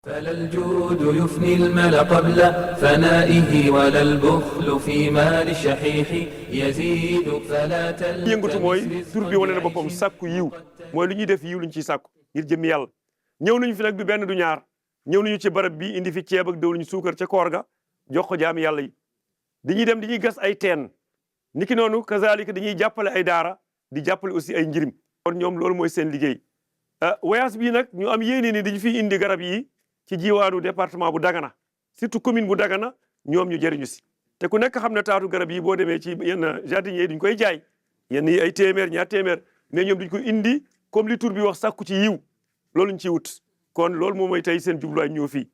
فلا الجود يفني المل قبل فنائه ولا البخل في مال الشحيح يزيد فلا تلتمس yëngatu mooy tur bi wane na boppam sàkku yiw mooy lu ñuy def yiw luñ ciy sàkku ngir jëmmi yàlla ñëw nañu fi nag du benn du ñaar ñëw nañu ci barab bi indi fi ceeb ak dëwluñ suukar ca koor ga jox ko jaami yàlla yi dañuy dem dañuy gas ay teen niki noonu kazalika dañuy jàppale ay daara di jàppale aussi ay njirim kon ñoom loolu mooy seen liggéey voyage bii nag ñu am yéene ni dañu fiy indi garab yi ci jiwaanu département bu Dagana surtout commune bu Dagana ñoom ñu jëriñu si te ku nekk xam ne taatu garab yi boo demee ci yenn jardiniers yi duñ koy jaay yenn yi ay téeméer ñaar téeméer mais ñoom duñ ko indi comme li tur bi wax sàkku ci yiw loolu ñu ciy wut kon loolu moom mooy tey seen jubluwaay ñëw fii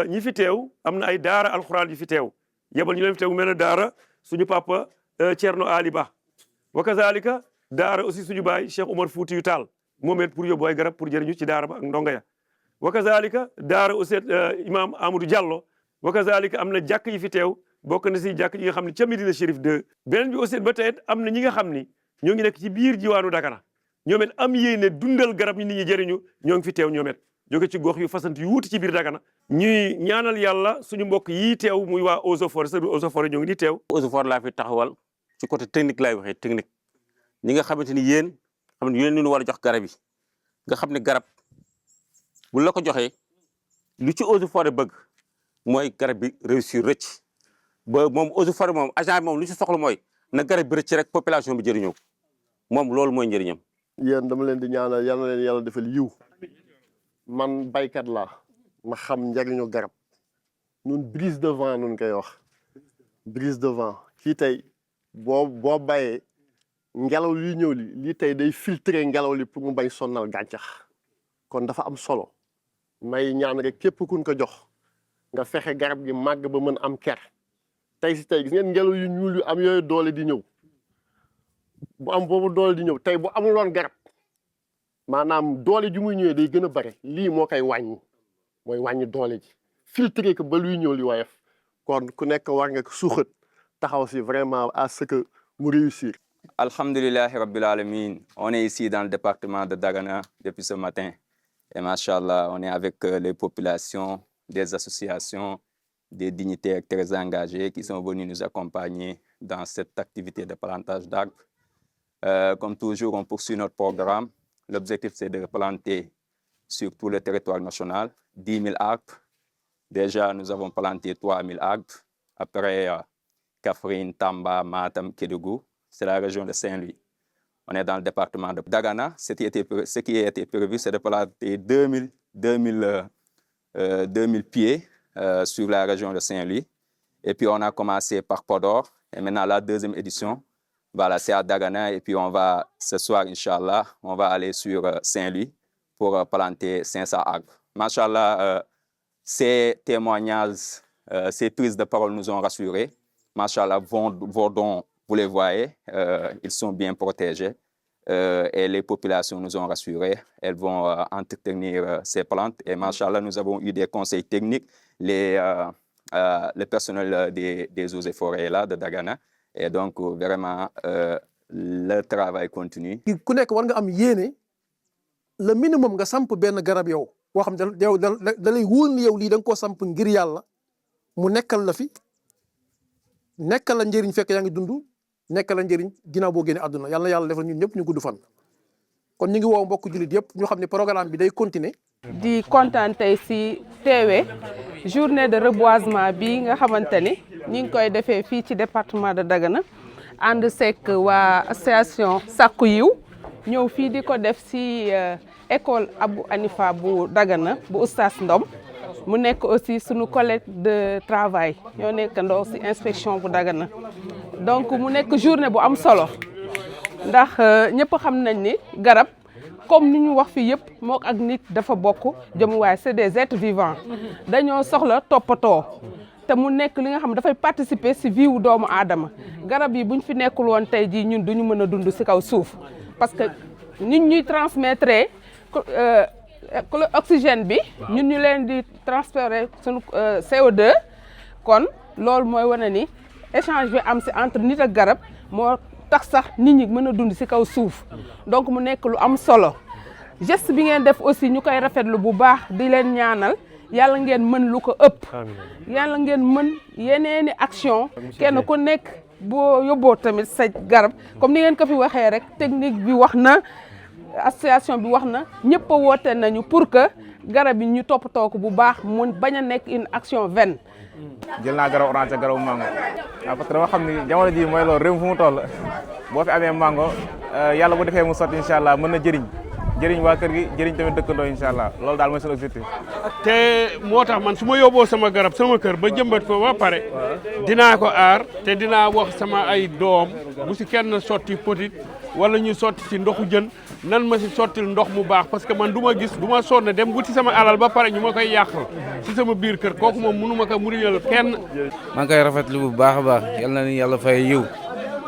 ñi fi teew am na ay daara alxuraan yu fi teew yebal ñu leen fi teew mel ne daara suñu papa Thierno Ali Ba wa kazalika daara aussi suñu baay Cheikh Omar Foutiyou Tall moom it pour yóbbu ay garab pour jëriñu ci daara ba ak ndonga ya wa kazalika daara aussi imam Amadou Diallo wa kazalika am na jàkk yi fi teew bokk na si jàkk yi nga xam ne ca Medina Chérif 2 beneen bi aussi ba tey am na ñi nga xam ni ñoo ngi nekk ci biir jiwaanu Dagana ñoom it am yéene dundal garab yi nit ñi jëriñu ñoo ngi fi teew ñoom it jóge ci gox yu fasant yu wuti ci biir Dagana ñuy ñaanal yàlla suñu mbokk yi teew muy waa Eaux et Forêts service Eaux et Forêts ñoo ngi di teew Eaux et Forêts laa fi taxawal ci côté technique laay waxee technique ñi nga xamante ni yéen xam ne yéen ñu war a jox garab yi nga xam ne garab bu la ko joxee lu ci Eaux et Forêts bëgg mooy garab bi réussir rëcc ba moom Eaux et Forêts moom agent bi moom lu ci soxla mooy na garab bi rëcc rek population bi jëriñoo moom loolu mooy njëriñam. yéen dama leen di ñaanal yal na leen yàlla defal yiw man baykat laa ma xam njëriñu garab ñun brise de vent nun koy wax brise de vent kii tey boo bayee ngelaw li ñëw lii tey day filtrer ngelaw li pour mu bañ sonnal gàncax kon dafa am solo may ñaan rek képp kuñ ko jox nga fexe garab gi màgg ba mën am ker tey si tey gis ngeen ngelaw yu ñuul yu am yooyu doole di ñëw bu am boobu doole di ñëw tey bu amuloon garab maanaam doole ji muy ñëwee day gën a bare lii moo koy wàññi mooy wàññi doole ji filtrer ko ba luy ñëw li woyof kon ku nekk war nga ko suuxat taxaw si vraiment à ce que mu réussir. Alhamdulillahi Rabbil Alamin. On est ici dans le département de Dagana depuis ce matin. Et machallah, on est avec les populations, des associations, des dignitaires très engagés qui sont venus nous accompagner dans cette activité de plantage d'arbres. Comme toujours, on poursuit notre programme. L'objectif, c'est de planter sur tout le territoire national 10 000 arbres. Déjà, nous avons planté 3 000 arbres. Après, Kaffrine, Tamba, Matam, Kédougou, c'est la région de Saint-Louis. On est dans le département de Dagana. Ce qui a été prévu, c'est de planter 2000 pieds sur la région de Saint-Louis. Et puis, on a commencé par Podor. Et maintenant, la deuxième édition, voilà, c'est à Dagana. Et puis, ce soir, Inch'Allah, on va aller sur Saint-Louis pour planter 500 arbres. Machallah, ces témoignages, ces prises de parole nous ont rassurés. Machallah, Vordon, vous les voyez, ils sont bien protégés et les populations nous ont rassurés. Elles vont entretenir ces plantes et machallah, nous avons eu des conseils techniques. Le personnel des Eaux et Forêts là de Dagana et donc vraiment le travail continue. ku nekk war nga am yéene le minimum nga samp benn garab yow boo xam ne yow da lay wóor ni yow lii da nga koo samp ngir yàlla mu nekkal la fi nekkal la njëriñ fekk yaa ngi dund nekkal la njëriñ ginnaaw boo génnee àdduna yàlla na yàlla defal ñun ñëpp ñu gudd fan. kon ñu ngi woo mbokku jullit yëpp ñu xam ne programme bi day continuer. di kontaan tey si teewee journée de reboisement bi nga xamante ni ñu ngi koy defee fii ci département de Dagana ànd sekk waa association Sakku Yiw ñëw fii di ko def si école Abou Hanifa bu Dagana bu Oustaz Ndom mu nekk aussi sunu collègue de travail ñoo nekk ndoo si inspection bu Dagana donc mu nekk journée bu am solo ndax ñëpp xam nañ ni garab comme ni ñu wax fii yëpp mook ak nit dafa bokk jëmuwaay c'est des êtres vivants dañoo soxla toppatoo te mu nekk li nga xam dafay participer si vie wu doomu aadama garab yi buñ fi nekkul woon tey jii ñun duñu mën a dund si kaw suuf parce que ñun ñuy transmettre oxygène bi ñun ñu leen di transférer suñu CO2 kon loolu mooy wane ni échange bi am si entre nit ak garab moo tax sax nit ñi mën a dund si kaw suuf donc mu nekk lu am solo geste bi ngeen def aussi ñu koy rafetlu bu baax di leen ñaanal yàlla ngeen mën lu ko ëpp yàlla ngeen mën yeneeni action kenn ku nekk boo yóbboo tamit sa garab comme ni ngeen ko fi waxee rek technique bi wax na association bi wax na ñëpp a woote nañu pour que garab yi ñu toppatoo ko bu baax mun bañ a nekk une action vaine. jël naa garab orange garab mango waaw parce que dama xam ni jamono ji mooy loolu réew fu mu toll boo fi amee mango yàlla bu defee mu sotti incha allah mën na jëriñ waa kër gi jëriñ tamit dëkkandoo incha allah loolu daal mooy seen objectif. te moo tax man su ma yóbboo sama garab sama kër ba jëmbat ko ba pare dinaa ko aar te dinaa wax sama ay doom bu si kenn sotti petit wala ñu sotti ci ndoxu jën nan ma si sottil ndox mu baax parce que man du ma gis du ma sonn dem wuti sama alal ba pare ñu ma koy yàqal si sama biir kër kooku moom mënu ma ko muñal kenn. maa ngi koy rafetlu bu baax a baax yal na ni yàlla fay yiw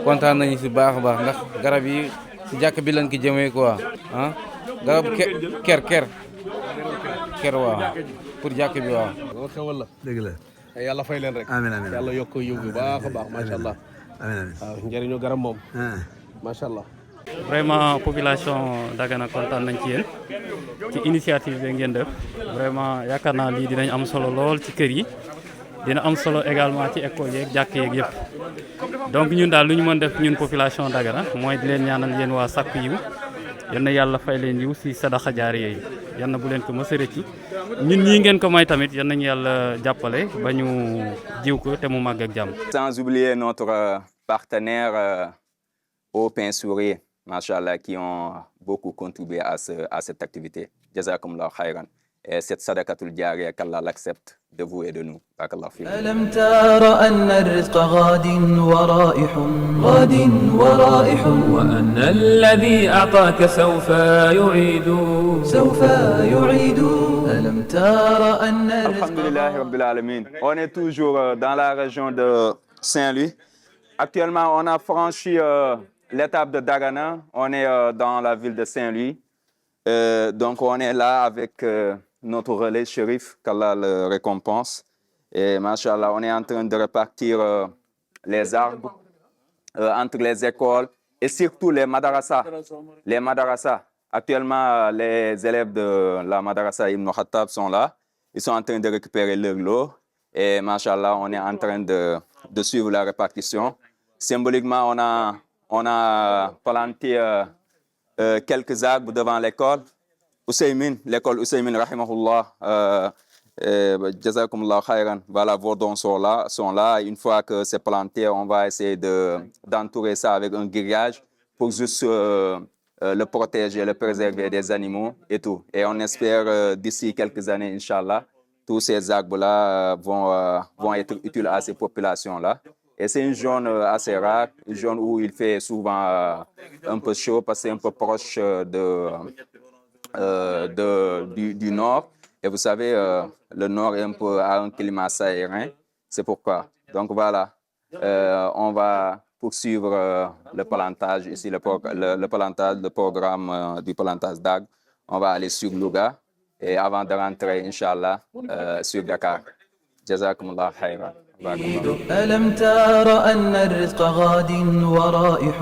kontaan nañu si baax a baax ndax garab yi si jàkk bi lañ ko jëmee quoi ah garab ker waaw pour jàkk bi waaw. loolu xewal la. dëgg la. yàlla fay leen rek. amiin amiin yàlla yokk yiw bu baax a baax macha allah. amiin amiin waaw njëriñu garab moom. macha allah. vraiment population Dagana kontaan nañ ci yéen ci initiative bi ngeen def vraiment yaakaar naa lii dinañ am solo lool ci kër yi dina am solo également ci école yeeg jàkk yeeg yëpp donc ñun daal lu ñu mën def ñun population Dagana mooy di leen ñaanal yéen waa Sakku Yiw yal na yàlla fay leen yiw si sadaxa jaariya yi yal na bu leen ko mës a rëcc ñun ñii ngeen ko may tamit yal nañu yàlla jàppale ba ñu jiw ko te mu màgg ak jàmm. Sans oublier notre partenaire au Pain Sourire, machallah, qui ont beaucoup contribué à cette activité. Jazakumullah khairan. Et cette sadaqatul jariya, qu'Allah l'accepte de vous et de nous. Barakallahu fikum. ألم تر أن الرزق غاد ورائح وأن الذي أعطاك سوف يعيد ألم تر أن الرزق Alhamdulillah Rabbil Alamin. On est toujours dans la région de Saint-Louis. Actuellement, on a franchi l'étape de Dagana. On est dans la ville de Saint-Louis. Donc, on est là avec notre relais shérif, qu'Allah le récompense. Et machallah, on est en train de répartir les arbres entre les écoles et surtout les madarasa. Les madarasa. Actuellement, les élèves de la madarasa Ibn Khattab sont là. Ils sont en train de récupérer leur lot. Et machallah, on est en train de suivre la répartition. Symboliquement, on a planté quelques arbres devant l'école. L'école Ousseymine, rahimahullah, jazakumullah khairan. Voilà, vos dons sont là. Une fois que c'est planté, on va essayer d'entourer ça avec un grillage pour juste le protéger, le préserver des animaux et tout. Et on espère d'ici quelques années, Inch'Allah, tous ces arbres-là vont être utiles à ces populations-là. Et c'est une zone assez rare, une zone où il fait souvent un peu chaud parce que c'est un peu proche du nord. Et vous savez, le nord est a un climat sahélien, c'est pourquoi. Donc voilà, on va poursuivre le plantage ici, le programme du plantage d'arbres. On va aller sur Louga et avant de rentrer, Inch'Allah, sur Dakar. Jazakumullah khairan. ألم تر أن الرزق غاد ورائح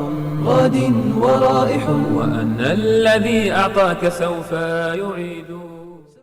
وأن الذي أعطاك سوف يعيد